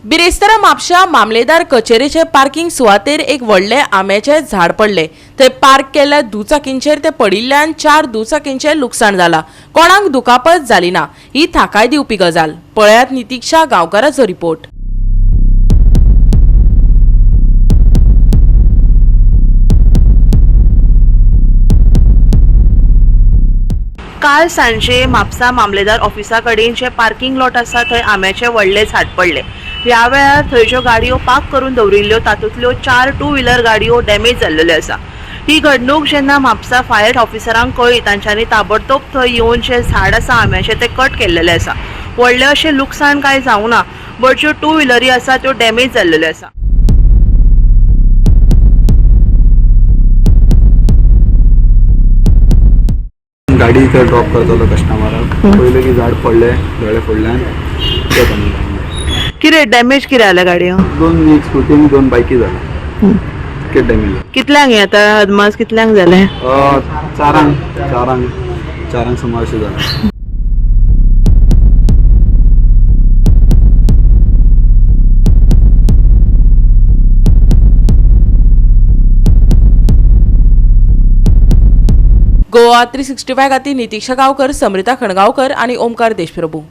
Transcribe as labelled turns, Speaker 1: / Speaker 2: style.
Speaker 1: बिरेस्तारा म्हापशा मामलेदार कचेरीचे पार्किंग सुवातेर एक व्हडले आंब्याचे झाड पडले। थंय पार्क केल्ल्या दुचाकींचेर ते पडिल्ल्यान 4 दुचाकींचे लुकसाण जाला। कोणाक दुखापत जाली ना, ही थाकाय दिवपी गजाल। पळयात नितीक्षा गांवकाराचो रिपोर्ट।
Speaker 2: काल सांजे म्हापसा मामलेदार ऑफिसा कडेन जे पार्किंग लॉट आसा थंय आंब्याचे व्हडले झाड पडले। ह्या वेळार थंय ज्यो गाडयो पार्क करून दवरिल्ल्यो तातूंतल्यो 4 टू व्हिलर गाडयो डॅमेज जाल्ल्यो आसा। ही घडणूक जेन्ना म्हापसा फायर ऑफिसरांक कळ्ळी तांच्यांनी ताबडतोब थंय येवन जे झाड आसा आंब्याचे ते कट केल्लेले आसा। व्हडले अशें लुकसाण कांय जावं ना, बट ज्यो टू व्हिलरी आसा त्यो डॅमेज जाल्ल्यो आसा।
Speaker 3: गाडी इथे ड्रॉप करतलो कस्टमराक पयलें की झाड पडले गळे पडल्यान ते
Speaker 2: कितें डॅमेज कितें जाल्या गाडयो?
Speaker 3: 2 एक स्कूटी आणि 2 बायकी जाल्या ते डॅमेज
Speaker 2: कितल्यांक हे आतां अदमास कितल्यांक जालें?
Speaker 3: चारांक सुमार अशें जालें।
Speaker 1: गोवा 365 खातीर नितीक्षा गांवकर, समृता खणगांवकर आणि ओमकार देशप्रभू।